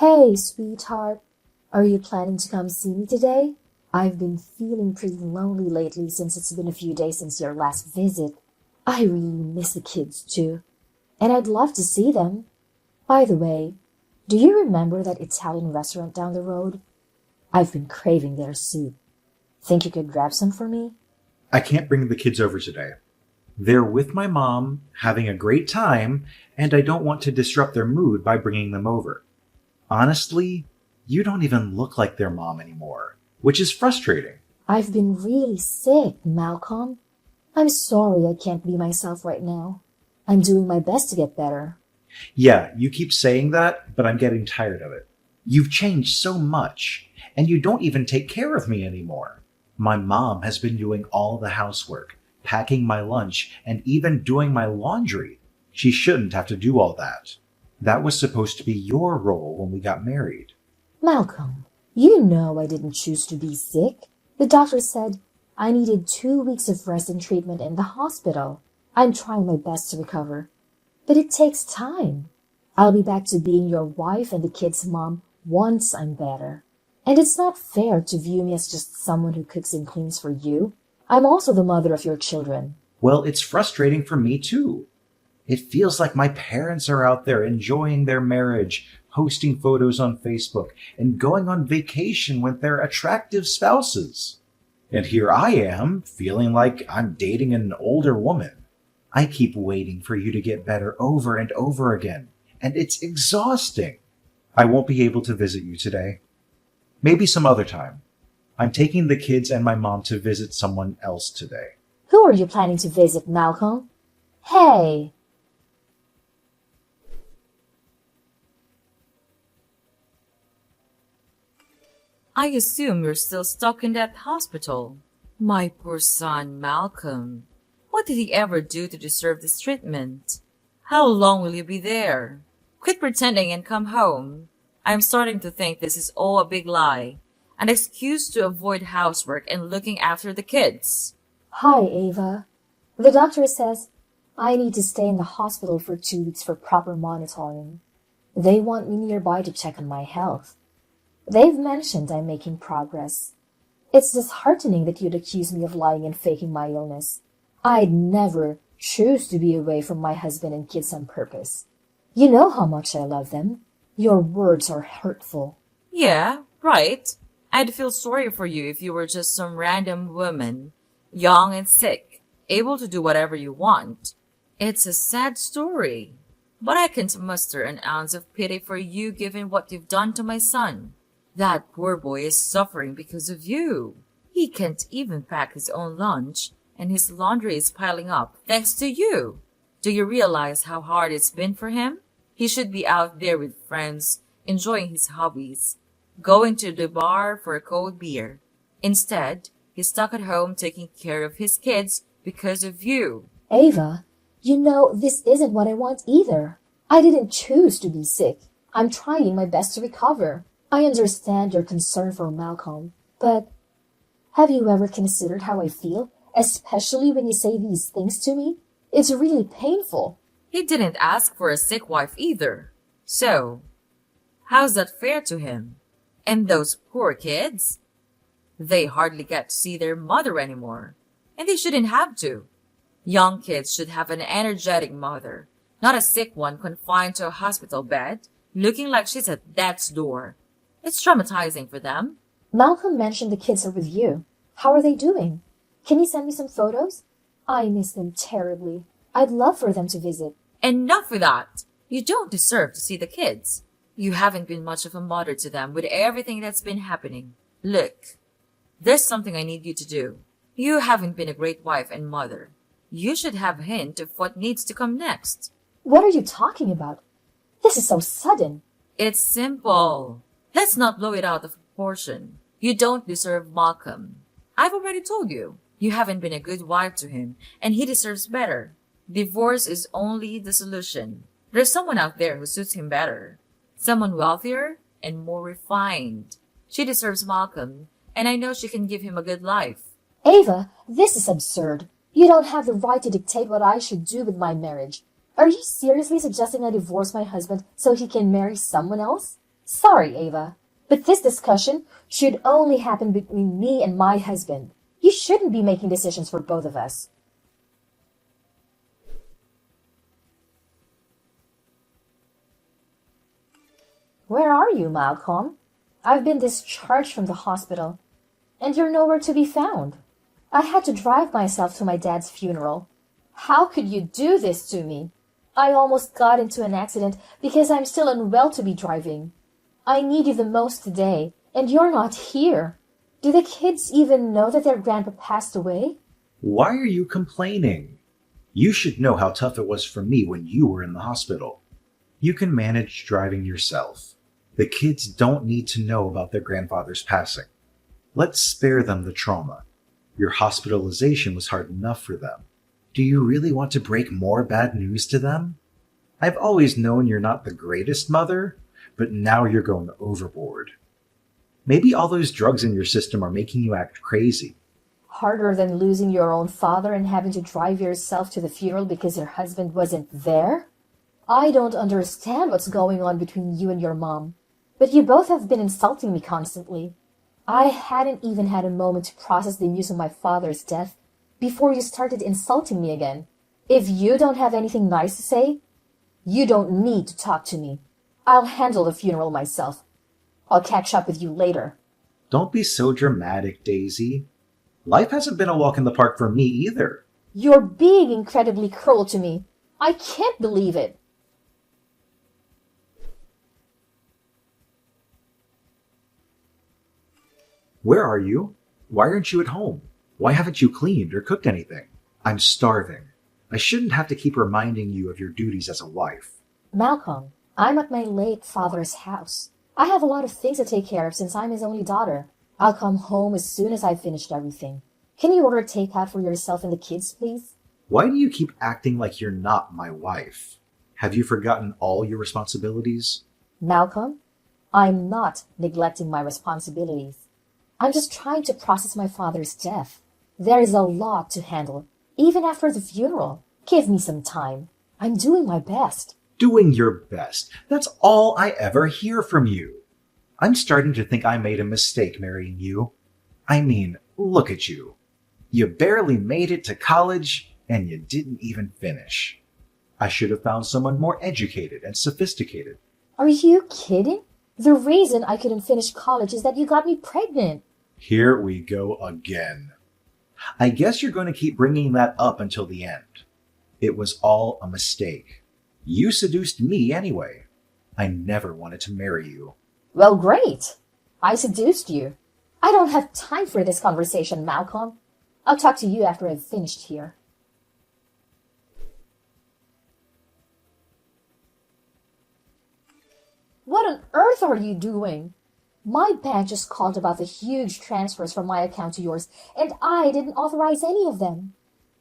Hey, sweetheart. Are you planning to come see me today? I've been feeling pretty lonely lately since it's been a few days since your last visit. I really miss the kids too, and I'd love to see them. By the way, do you remember that Italian restaurant down the road? I've been craving their soup. Think you could grab some for me? I can't bring the kids over today. They're with my mom, having a great time, and I don't want to disrupt their mood by bringing them over. Honestly, you don't even look like their mom anymore, which is frustrating. I've been really sick, Malcolm. I'm sorry I can't be myself right now. I'm doing my best to get better. Yeah, you keep saying that, but I'm getting tired of it. You've changed so much, and you don't even take care of me anymore. My mom has been doing all the housework, packing my lunch, and even doing my laundry. She shouldn't have to do all that. That was supposed to be your role when we got married. Malcolm, you know I didn't choose to be sick. The doctor said I needed 2 weeks of rest and treatment in the hospital. I'm trying my best to recover. But it takes time. I'll be back to being your wife and the kids' mom once I'm better. And it's not fair to view me as just someone who cooks and cleans for you. I'm also the mother of your children. Well, it's frustrating for me too. It feels like my parents are out there enjoying their marriage, posting photos on Facebook, and going on vacation with their attractive spouses. And here I am, feeling like I'm dating an older woman. I keep waiting for you to get better over and over again, and it's exhausting. I won't be able to visit you today. Maybe some other time. I'm taking the kids and my mom to visit someone else today. Who are you planning to visit, Malcolm? Hey! I assume you're still stuck in that hospital. My poor son, Malcolm. What did he ever do to deserve this treatment? How long will you be there? Quit pretending and come home. I'm starting to think this is all a big lie, an excuse to avoid housework and looking after the kids. Hi, Ava. The doctor says I need to stay in the hospital for 2 weeks for proper monitoring. They want me nearby to check on my health. They've mentioned I'm making progress. It's disheartening that you'd accuse me of lying and faking my illness. I'd never choose to be away from my husband and kids on purpose. You know how much I love them. Your words are hurtful. Yeah, right. I'd feel sorry for you if you were just some random woman, young and sick, able to do whatever you want. It's a sad story, but I can't muster an ounce of pity for you given what you've done to my son. That poor boy is suffering because of you. He can't even pack his own lunch, and his laundry is piling up thanks to you. Do you realize how hard it's been for him? He should be out there with friends, enjoying his hobbies, going to the bar for a cold beer. Instead, he's stuck at home taking care of his kids because of you. Ava, you know this isn't what I want either. I didn't choose to be sick. I'm trying my best to recover. I understand your concern for Malcolm, but have you ever considered how I feel, especially when you say these things to me? It's really painful. He didn't ask for a sick wife either. So, how's that fair to him? And those poor kids? They hardly get to see their mother anymore. And they shouldn't have to. Young kids should have an energetic mother, not a sick one confined to a hospital bed, looking like she's at death's door. It's traumatizing for them. Malcolm mentioned the kids are with you. How are they doing? Can you send me some photos? I miss them terribly. I'd love for them to visit. Enough with that. You don't deserve to see the kids. You haven't been much of a mother to them with everything that's been happening. Look, there's something I need you to do. You haven't been a great wife and mother. You should have a hint of what needs to come next. What are you talking about? This is so sudden. It's simple. Let's not blow it out of proportion. You don't deserve Malcolm. I've already told you. You haven't been a good wife to him, and he deserves better. Divorce is only the solution. There's someone out there who suits him better. Someone wealthier and more refined. She deserves Malcolm, and I know she can give him a good life. Ava, this is absurd. You don't have the right to dictate what I should do with my marriage. Are you seriously suggesting I divorce my husband so he can marry someone else? Sorry, Ava, but this discussion should only happen between me and my husband. You shouldn't be making decisions for both of us. Where are you, Malcolm? I've been discharged from the hospital, and you're nowhere to be found. I had to drive myself to my dad's funeral. How could you do this to me? I almost got into an accident because I'm still unwell to be driving. I need you the most today, and you're not here. Do the kids even know that their grandpa passed away? Why are you complaining? You should know how tough it was for me when you were in the hospital. You can manage driving yourself. The kids don't need to know about their grandfather's passing. Let's spare them the trauma. Your hospitalization was hard enough for them. Do you really want to break more bad news to them? I've always known you're not the greatest mother, but now you're going overboard. Maybe all those drugs in your system are making you act crazy. Harder than losing your own father and having to drive yourself to the funeral because your husband wasn't there? I don't understand what's going on between you and your mom, but you both have been insulting me constantly. I hadn't even had a moment to process the news of my father's death before you started insulting me again. If you don't have anything nice to say, you don't need to talk to me. I'll handle the funeral myself. I'll catch up with you later. Don't be so dramatic, Daisy. Life hasn't been a walk in the park for me either. You're being incredibly cruel to me. I can't believe it. Where are you? Why aren't you at home? Why haven't you cleaned or cooked anything? I'm starving. I shouldn't have to keep reminding you of your duties as a wife. Malcolm, I'm at my late father's house. I have a lot of things to take care of since I'm his only daughter. I'll come home as soon as I've finished everything. Can you order takeout for yourself and the kids, please? Why do you keep acting like you're not my wife? Have you forgotten all your responsibilities? Malcolm, I'm not neglecting my responsibilities. I'm just trying to process my father's death. There is a lot to handle, even after the funeral. Give me some time. I'm doing my best. Doing your best. That's all I ever hear from you. I'm starting to think I made a mistake marrying you. I mean, look at you. You barely made it to college, and you didn't even finish. I should have found someone more educated and sophisticated. Are you kidding? The reason I couldn't finish college is that you got me pregnant. Here we go again. I guess you're going to keep bringing that up until the end. It was all a mistake. You seduced me anyway. I never wanted to marry you. Well, great. I seduced you. I don't have time for this conversation, Malcolm. I'll talk to you after I've finished here. What on earth are you doing? My bank just called about the huge transfers from my account to yours, and I didn't authorize any of them.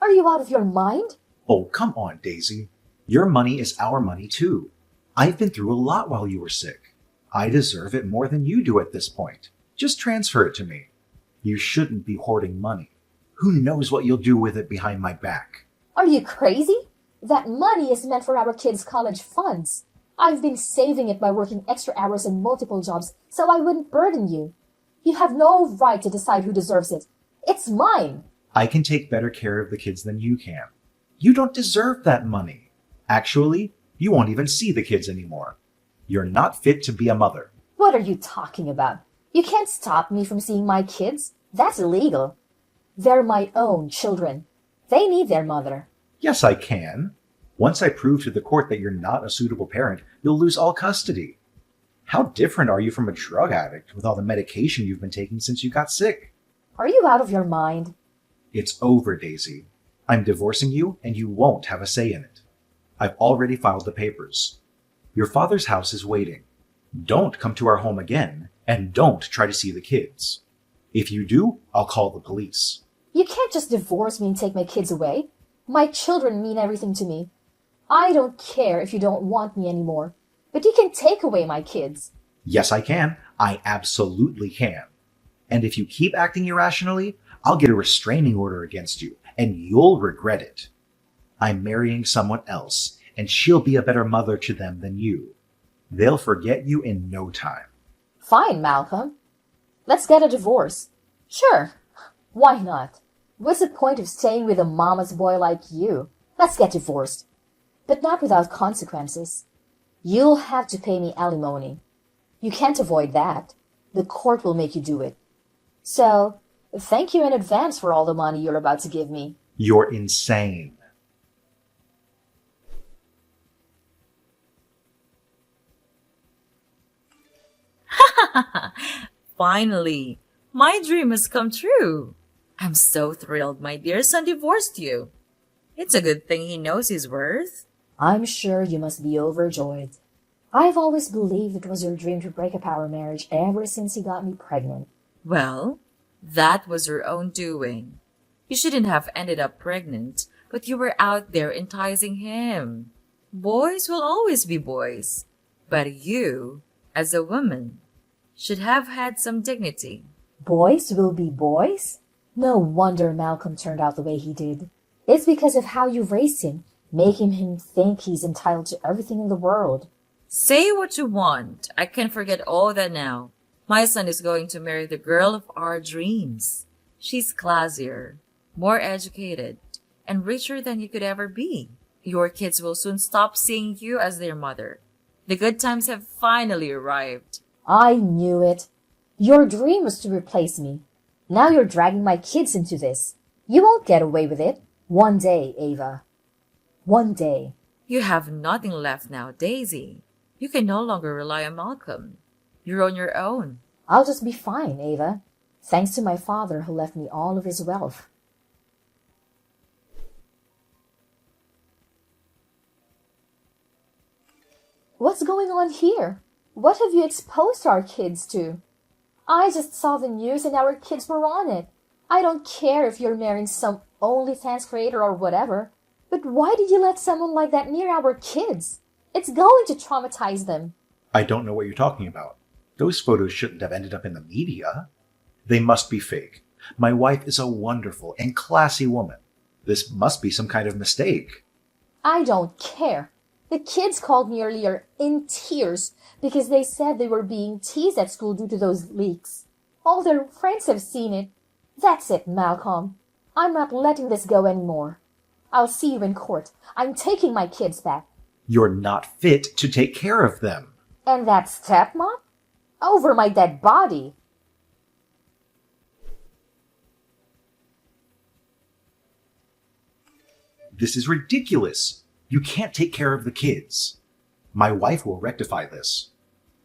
Are you out of your mind? Oh, come on, Daisy. Your money is our money too. I've been through a lot while you were sick. I deserve it more than you do at this point. Just transfer it to me. You shouldn't be hoarding money. Who knows what you'll do with it behind my back? Are you crazy? That money is meant for our kids' college funds. I've been saving it by working extra hours and multiple jobs so I wouldn't burden you. You have no right to decide who deserves it. It's mine. I can take better care of the kids than you can. You don't deserve that money. Actually, you won't even see the kids anymore. You're not fit to be a mother. What are you talking about? You can't stop me from seeing my kids. That's illegal. They're my own children. They need their mother. Yes, I can. Once I prove to the court that you're not a suitable parent, you'll lose all custody. How different are you from a drug addict with all the medication you've been taking since you got sick? Are you out of your mind? It's over, Daisy. I'm divorcing you, and you won't have a say in it. I've already filed the papers. Your father's house is waiting. Don't come to our home again, and don't try to see the kids. If you do, I'll call the police. You can't just divorce me and take my kids away. My children mean everything to me. I don't care if you don't want me anymore, but you can take away my kids. Yes, I can. I absolutely can. And if you keep acting irrationally, I'll get a restraining order against you, and you'll regret it. I'm marrying someone else, and she'll be a better mother to them than you. They'll forget you in no time. Fine, Malcolm. Let's get a divorce. Sure. Why not? What's the point of staying with a mama's boy like you? Let's get divorced. But not without consequences. You'll have to pay me alimony. You can't avoid that. The court will make you do it. So, thank you in advance for all the money you're about to give me. You're insane. Finally, my dream has come true. I'm so thrilled my dear son divorced you. It's a good thing he knows his worth. I'm sure you must be overjoyed. I've always believed it was your dream to break up our marriage ever since you got me pregnant. Well, that was your own doing. You shouldn't have ended up pregnant, but you were out there enticing him. Boys will always be boys, but you, as a woman, should have had some dignity. Boys will be boys? No wonder Malcolm turned out the way he did. It's because of how you raised him, making him think he's entitled to everything in the world. Say what you want. I can forget all that now. My son is going to marry the girl of our dreams. She's classier, more educated, and richer than you could ever be. Your kids will soon stop seeing you as their mother. The good times have finally arrived. I knew it. Your dream was to replace me. Now you're dragging my kids into this. You won't get away with it. One day, Ava. One day. You have nothing left now, Daisy. You can no longer rely on Malcolm. You're on your own. I'll just be fine, Ava. Thanks to my father who left me all of his wealth. What's going on here? What have you exposed our kids to? I just saw the news and our kids were on it. I don't care if you're marrying some OnlyFans creator or whatever, but why did you let someone like that near our kids? It's going to traumatize them. I don't know what you're talking about. Those photos shouldn't have ended up in the media. They must be fake. My wife is a wonderful and classy woman. This must be some kind of mistake. I don't care. The kids called me earlier in tears because they said they were being teased at school due to those leaks. All their friends have seen it. That's it, Malcolm. I'm not letting this go anymore. I'll see you in court. I'm taking my kids back. You're not fit to take care of them. And that stepmom? Over my dead body. This is ridiculous. You can't take care of the kids. My wife will rectify this.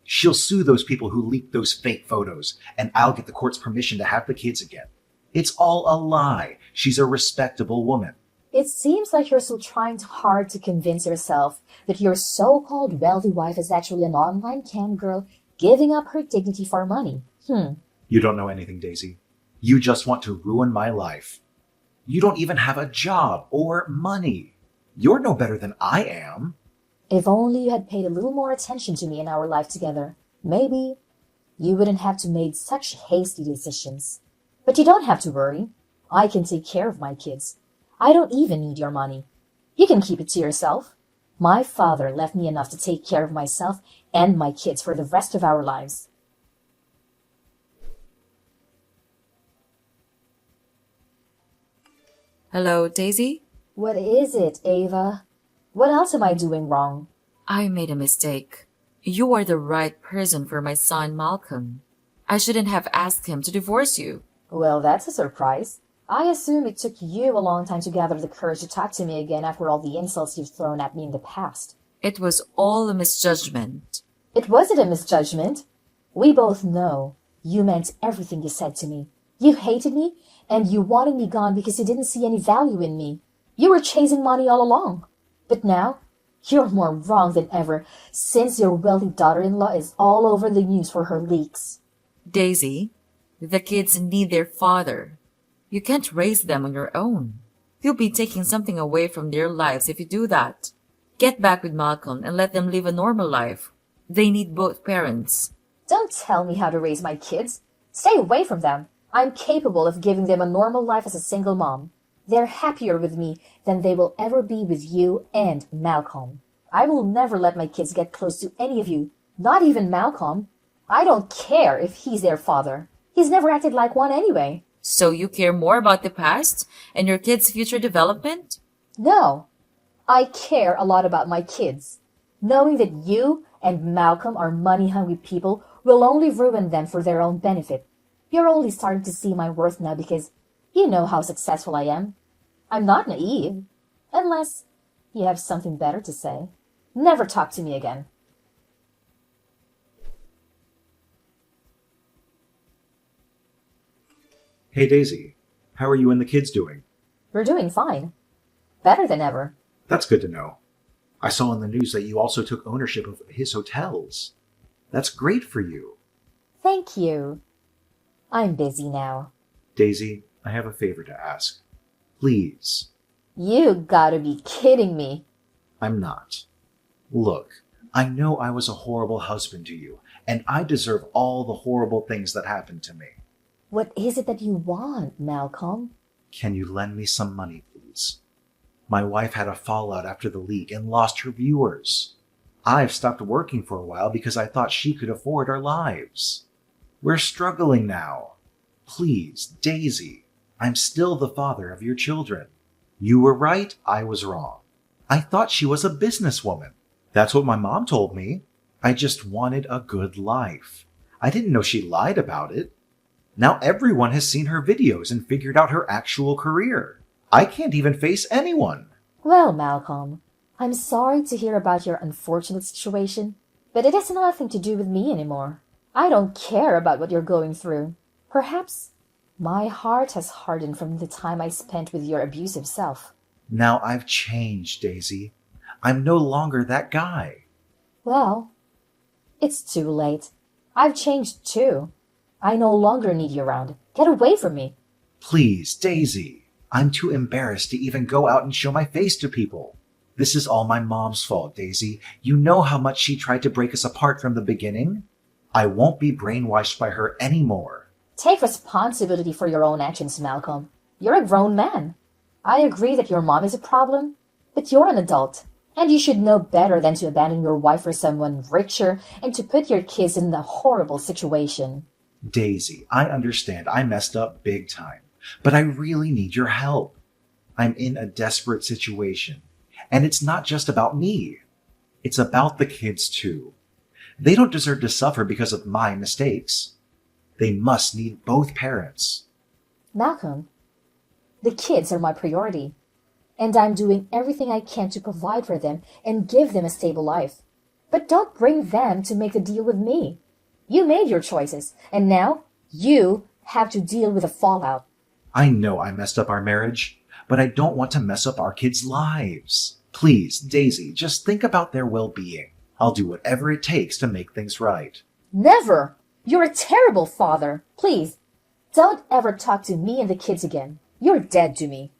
She'll sue those people who leaked those fake photos, and I'll get the court's permission to have the kids again. It's all a lie. She's a respectable woman. It seems like you're still trying hard to convince yourself that your so-called wealthy wife is actually an online cam girl giving up her dignity for money. You don't know anything, Daisy. You just want to ruin my life. You don't even have a job or money. You're no better than I am. If only you had paid a little more attention to me in our life together, maybe you wouldn't have to make such hasty decisions. But you don't have to worry. I can take care of my kids. I don't even need your money. You can keep it to yourself. My father left me enough to take care of myself and my kids for the rest of our lives. Hello, Daisy? What is it, Ava? What else am I doing wrong? I made a mistake. You are the right person for my son, Malcolm. I shouldn't have asked him to divorce you. Well, that's a surprise. I assume it took you a long time to gather the courage to talk to me again after all the insults you've thrown at me in the past. It was all a misjudgment. It wasn't a misjudgment. We both know you meant everything you said to me. You hated me, and you wanted me gone because you didn't see any value in me. You were chasing money all along. But now, you're more wrong than ever, since your wealthy daughter-in-law is all over the news for her leaks. Daisy, the kids need their father. You can't raise them on your own. You'll be taking something away from their lives if you do that. Get back with Malcolm and let them live a normal life. They need both parents. Don't tell me how to raise my kids. Stay away from them. I'm capable of giving them a normal life as a single mom. They're happier with me than they will ever be with you and Malcolm. I will never let my kids get close to any of you, not even Malcolm. I don't care if he's their father. He's never acted like one anyway. So you care more about the past and your kids' future development? No, I care a lot about my kids. Knowing that you and Malcolm are money-hungry people will only ruin them for their own benefit. You're only starting to see my worth now because you know how successful I am. I'm not naive. Unless you have something better to say. Never talk to me again. Hey Daisy, how are you and the kids doing? We're doing fine. Better than ever. That's good to know. I saw in the news that you also took ownership of his hotels. That's great for you. Thank you. I'm busy now. Daisy, I have a favor to ask. Please. You gotta be kidding me. I'm not. Look, I know I was a horrible husband to you, and I deserve all the horrible things that happened to me. What is it that you want, Malcolm? Can you lend me some money, please? My wife had a fallout after the leak and lost her viewers. I've stopped working for a while because I thought she could afford our lives. We're struggling now. Please, Daisy, I'm still the father of your children. You were right, I was wrong. I thought she was a businesswoman. That's what my mom told me. I just wanted a good life. I didn't know she lied about it. Now everyone has seen her videos and figured out her actual career. I can't even face anyone. Well, Malcolm, I'm sorry to hear about your unfortunate situation, but it has nothing to do with me anymore. I don't care about what you're going through. Perhaps my heart has hardened from the time I spent with your abusive self. Now I've changed, Daisy. I'm no longer that guy. Well, it's too late. I've changed too. I no longer need you around. Get away from me. Please, Daisy. I'm too embarrassed to even go out and show my face to people. This is all my mom's fault, Daisy. You know how much she tried to break us apart from the beginning? I won't be brainwashed by her anymore. Take responsibility for your own actions, Malcolm. You're a grown man. I agree that your mom is a problem, but you're an adult, and you should know better than to abandon your wife for someone richer and to put your kids in a horrible situation. Daisy, I understand I messed up big time, but I really need your help. I'm in a desperate situation, and it's not just about me. It's about the kids too. They don't deserve to suffer because of my mistakes. They must need both parents. Malcolm, the kids are my priority, and I'm doing everything I can to provide for them and give them a stable life. But don't bring them to make the deal with me. You made your choices, and now you have to deal with the fallout. I know I messed up our marriage, but I don't want to mess up our kids' lives. Please, Daisy, just think about their well-being. I'll do whatever it takes to make things right. Never! You're a terrible father. Please, don't ever talk to me and the kids again. You're dead to me.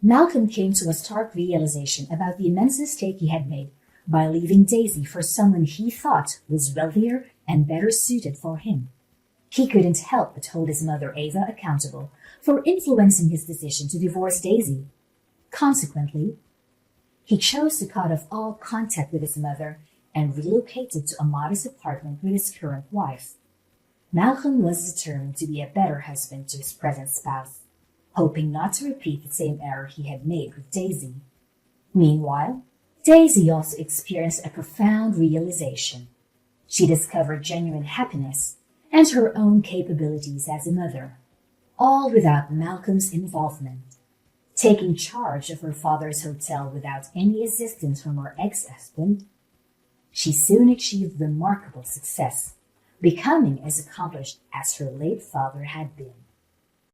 Malcolm came to a stark realization about the immense mistake he had made by leaving Daisy for someone he thought was wealthier and better suited for him. He couldn't help but hold his mother Ava accountable for influencing his decision to divorce Daisy. Consequently, he chose to cut off all contact with his mother and relocated to a modest apartment with his current wife. Malcolm was determined to be a better husband to his present spouse, hoping not to repeat the same error he had made with Daisy. Meanwhile, Daisy also experienced a profound realization. She discovered genuine happiness and her own capabilities as a mother, all without Malcolm's involvement. Taking charge of her father's hotel without any assistance from her ex-husband, she soon achieved remarkable success, becoming as accomplished as her late father had been.